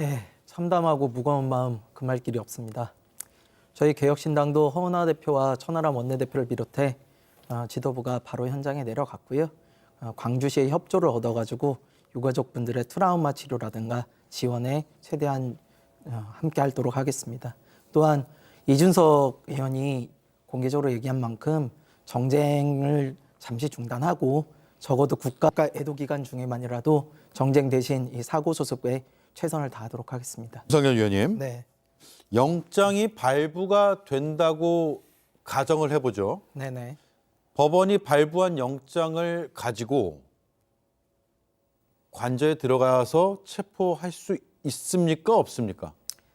예, 참담하고 무거운 마음 금할 길이 없습니다. 저희 개혁신당도 허은하 대표와 천하람 원내대표를 비롯해 지도부가 바로 현장에 내려갔고요. 광주시의 협조를 얻어가지고 유가족분들의 트라우마 치료라든가 지원에 최대한 함께 하도록 하겠습니다. 또한 이준석 의원이 공개적으로 얘기한 만큼 정쟁을 잠시 중단하고 적어도 국가 애도 기간 중에만이라도 정쟁 대신 이 사고 소습에 최선을 다하도록 하겠습니다. 윤석열 의원님, 네, 영장이 발부가 된다고 가정을 해보죠. 네네. 법원이 발부한 영장을 가지고 관저에 들어가서 체포할 수 있습니까? 없습니까?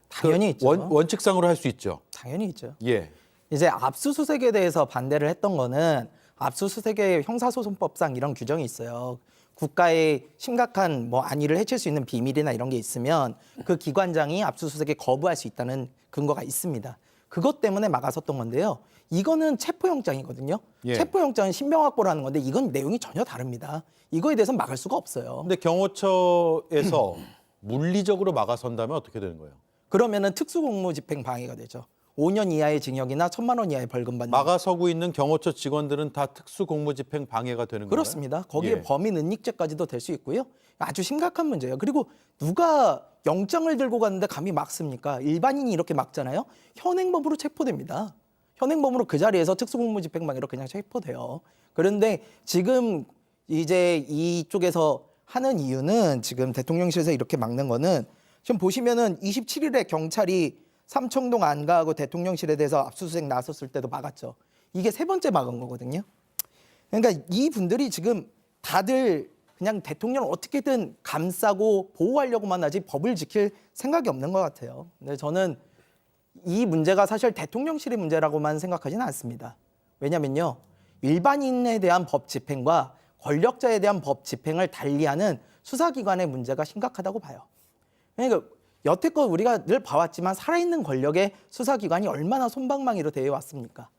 당연히 있죠. 원칙상으로 할 수 있죠. 당연히 있죠. 예. 이제 압수수색에 대해서 반대를 했던 거는 압수수색의 형사소송법상 이런 규정이 있어요. 국가의 심각한 안위를 해칠 수 있는 비밀이나 이런 게 있으면 그 기관장이 압수수색에 거부할 수 있다는 근거가 있습니다. 그것 때문에 막아섰던 건데요. 이거는 체포영장이거든요. 예. 체포영장은 신병확보라는 건데 이건 내용이 전혀 다릅니다. 이거에 대해서 막을 수가 없어요. 근데 경호처에서 물리적으로 막아선다면 어떻게 되는 거예요? 그러면은 특수공무집행 방해가 되죠. 5년 이하의 징역이나 1,000만 원 이하의 벌금 받는. 막아서고 있는 경호처 직원들은 다 특수공무집행 방해가 되는 거예요? 그렇습니다. 거기에 예. 범인 은닉죄까지도 될 수 있고요. 아주 심각한 문제예요. 그리고 누가 영장을 들고 갔는데 감히 막습니까? 일반인이 이렇게 막잖아요. 현행범으로 체포됩니다. 현행범으로 그 자리에서 특수공무집행방해로 그냥 체포돼요. 그런데 지금 이제 이쪽에서 하는 이유는 지금 대통령실에서 이렇게 막는 거는 지금 보시면은 27일에 경찰이 삼청동 안가하고 대통령실에 대해서 압수수색 나섰을 때도 막았죠. 이게 세 번째 막은 거거든요. 그러니까 이 분들이 지금 다들 그냥 대통령을 어떻게든 감싸고 보호하려고만 하지 법을 지킬 생각이 없는 것 같아요. 근데 저는 이 문제가 사실 대통령실의 문제라고만 생각하지는 않습니다. 왜냐면요. 일반인에 대한 법 집행과 권력자에 대한 법 집행을 달리하는 수사기관의 문제가 심각하다고 봐요. 그러니까 여태껏 우리가 늘 봐왔지만 살아있는 권력의 수사기관이 얼마나 솜방망이로 대해 왔습니까?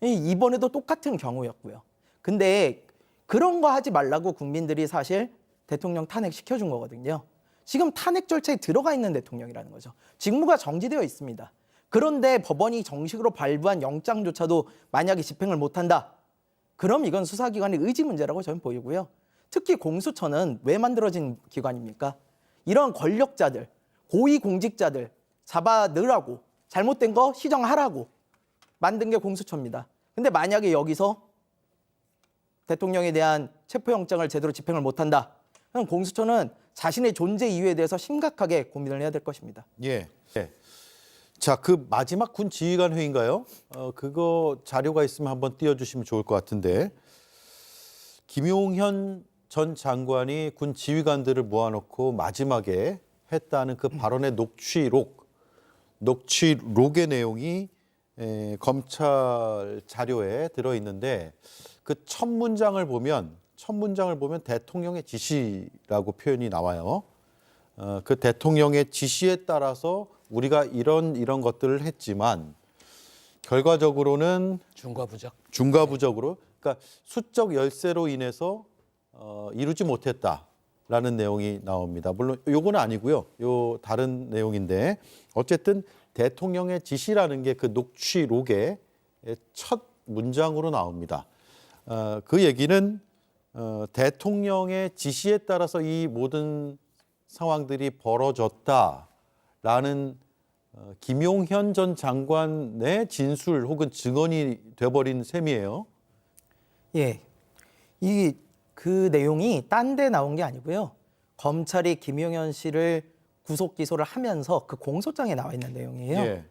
이번에도 똑같은 경우였고요. 근데 그런 거 하지 말라고 국민들이 사실 대통령 탄핵 시켜준 거거든요. 지금 탄핵 절차에 들어가 있는 대통령이라는 거죠. 직무가 정지되어 있습니다. 그런데 법원이 정식으로 발부한 영장조차도 만약에 집행을 못한다. 그럼 이건 수사기관의 의지 문제라고 저는 보이고요. 특히 공수처는 왜 만들어진 기관입니까? 이런 권력자들, 고위공직자들 잡아 넣으라고, 잘못된 거 시정하라고 만든 게 공수처입니다. 근데 만약에 여기서 대통령에 대한 체포영장을 제대로 집행을 못한다. 그럼 공수처는 자신의 존재 이유에 대해서 심각하게 고민을 해야 될 것입니다. 예. 예. 자, 그 마지막 군 지휘관 회의인가요? 그거 자료가 있으면 한번 띄워주시면 좋을 것 같은데, 김용현 전 장관이 군 지휘관들을 모아놓고 마지막에 했다는 그 발언의 녹취록의 내용이 검찰 자료에 들어 있는데, 그 첫 문장을 보면 대통령의 지시라고 표현이 나와요. 그 대통령의 지시에 따라서 우리가 이런 것들을 했지만 결과적으로는 중과부적으로, 그러니까 수적 열세로 인해서 이루지 못했다라는 내용이 나옵니다. 물론 요거는 아니고요. 요 다른 내용인데 어쨌든 대통령의 지시라는 게 그 녹취록의 첫 문장으로 나옵니다. 그 얘기는 대통령의 지시에 따라서 이 모든 상황들이 벌어졌다라는 김용현 전 장관의 진술 혹은 증언이 돼버린 셈이에요. 예, 그 내용이 딴 데 나온 게 아니고요. 검찰이 김용현 씨를 구속 기소를 하면서 그 공소장에 나와 있는 내용이에요. 예.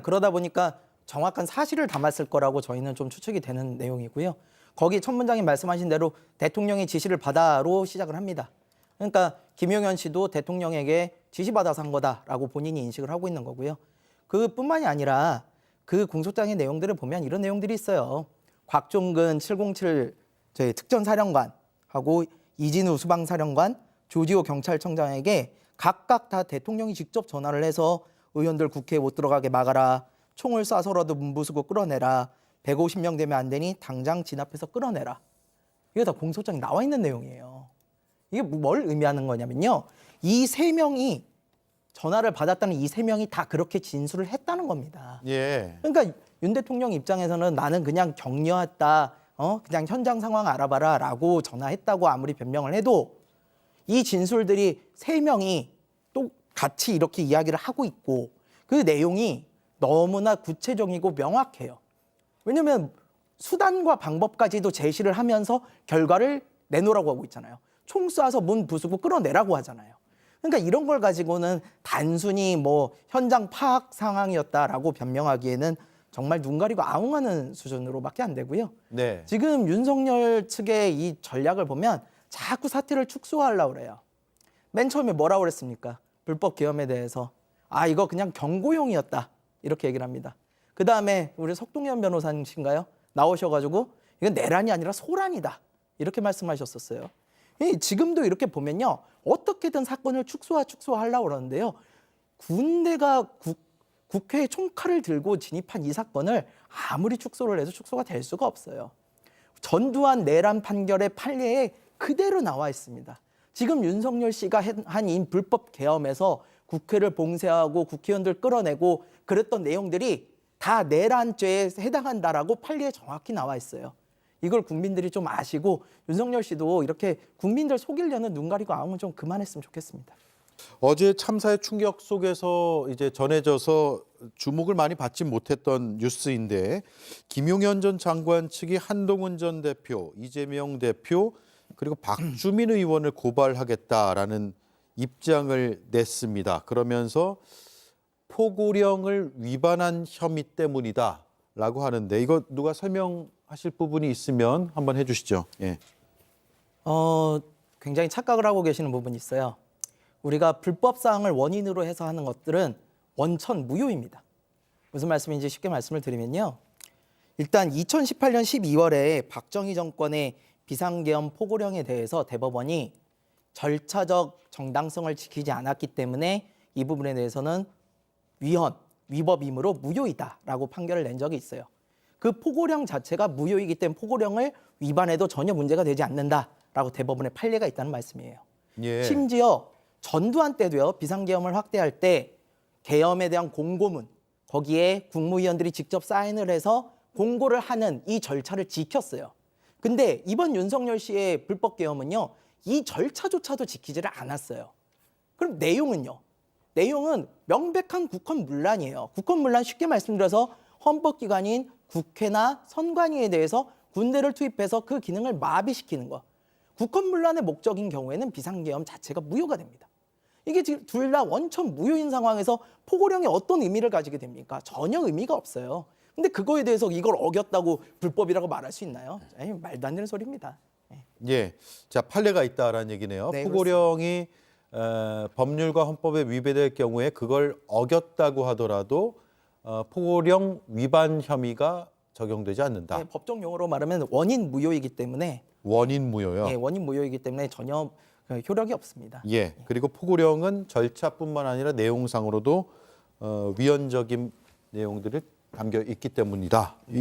그러다 보니까 정확한 사실을 담았을 거라고 저희는 좀 추측이 되는 내용이고요. 거기 첫 문장에 말씀하신 대로 대통령의 지시를 받아로 시작을 합니다. 그러니까 김용현 씨도 대통령에게 지시받아서 한 거다라고 본인이 인식을 하고 있는 거고요. 그뿐만이 아니라 그 공소장의 내용들을 보면 이런 내용들이 있어요. 곽종근 707 저희 특전사령관하고 이진우 수방사령관, 조지호 경찰청장에게 각각 다 대통령이 직접 전화를 해서 의원들 국회에 못 들어가게 막아라. 총을 쏴서라도 문부수고 끌어내라. 150명 되면 안 되니 당장 진압해서 끌어내라. 이게 다 공소장에 나와 있는 내용이에요. 이게 뭘 의미하는 거냐면요. 이 세 명이 전화를 받았다는 이 세 명이 다 그렇게 진술을 했다는 겁니다. 예. 그러니까 윤 대통령 입장에서는 나는 그냥 격려했다, 그냥 현장 상황 알아봐라라고 전화했다고 아무리 변명을 해도 이 진술들이 세 명이 또 같이 이렇게 이야기를 하고 있고 그 내용이 너무나 구체적이고 명확해요. 왜냐하면 수단과 방법까지도 제시를 하면서 결과를 내놓으라고 하고 있잖아요. 총 쏴서 문 부수고 끌어내라고 하잖아요. 그러니까 이런 걸 가지고는 단순히 뭐 현장 파악 상황이었다라고 변명하기에는 정말 눈 가리고 아웅하는 수준으로밖에 안 되고요. 네. 지금 윤석열 측의 이 전략을 보면 자꾸 사태를 축소하려고 그래요. 맨 처음에 뭐라고 그랬습니까? 불법 계엄에 대해서 이거 그냥 경고용이었다 이렇게 얘기를 합니다. 그 다음에 우리 석동현 변호사님인가요? 나오셔가지고 이건 내란이 아니라 소란이다 이렇게 말씀하셨었어요. 지금도 이렇게 보면요 어떻게든 사건을 축소하려고 그러는데요. 군대가 국회에 총칼을 들고 진입한 이 사건을 아무리 축소를 해도 축소가 될 수가 없어요. 전두환 내란 판결의 판례에 그대로 나와 있습니다. 지금 윤석열 씨가 한 이 불법 계엄에서 국회를 봉쇄하고 국회의원들 끌어내고 그랬던 내용들이 다 내란죄에 해당한다라고 판례에 정확히 나와 있어요. 이걸 국민들이 좀 아시고 윤석열 씨도 이렇게 국민들 속이려는 눈 가리고 아웅은 좀 그만했으면 좋겠습니다. 어제 참사의 충격 속에서 이제 전해져서 주목을 많이 받지 못했던 뉴스인데 김용현 전 장관 측이 한동훈 전 대표, 이재명 대표 그리고 박주민 의원을 고발하겠다라는 입장을 냈습니다. 그러면서 포고령을 위반한 혐의 때문이다라고 하는데 이거 누가 설명하실 부분이 있으면 한번 해주시죠. 예. 굉장히 착각을 하고 계시는 부분이 있어요. 우리가 불법 사항을 원인으로 해서 하는 것들은 원천 무효입니다. 무슨 말씀인지 쉽게 말씀을 드리면요. 일단 2018년 12월에 박정희 정권의 비상계엄 포고령에 대해서 대법원이 절차적 정당성을 지키지 않았기 때문에 이 부분에 대해서는 위법이므로 무효이다라고 판결을 낸 적이 있어요. 그 포고령 자체가 무효이기 때문에 포고령을 위반해도 전혀 문제가 되지 않는다라고 대법원의 판례가 있다는 말씀이에요. 예. 심지어 전두환 때도요. 비상계엄을 확대할 때 계엄에 대한 공고문 거기에 국무위원들이 직접 사인을 해서 공고를 하는 이 절차를 지켰어요. 근데 이번 윤석열 씨의 불법 계엄은요. 이 절차조차도 지키지를 않았어요. 그럼 내용은요? 내용은 명백한 국헌문란이에요. 국헌문란 쉽게 말씀드려서 헌법기관인 국회나 선관위에 대해서 군대를 투입해서 그 기능을 마비시키는 거. 국헌문란의 목적인 경우에는 비상계엄 자체가 무효가 됩니다. 이게 지금 둘 다 원천 무효인 상황에서 포고령이 어떤 의미를 가지게 됩니까? 전혀 의미가 없어요. 근데 그거에 대해서 이걸 어겼다고 불법이라고 말할 수 있나요? 말도 안 되는 소리입니다. 예, 자 판례가 있다라는 얘기네요. 네, 포고령이 법률과 헌법에 위배될 경우에 그걸 어겼다고 하더라도 포고령 위반 혐의가 적용되지 않는다. 네, 법정 용어로 말하면 원인 무효이기 때문에 원인 무효요. 예, 원인 무효이기 때문에 전혀 효력이 없습니다. 예, 그리고 포고령은 절차뿐만 아니라 내용상으로도 위헌적인 내용들이 담겨 있기 때문이다.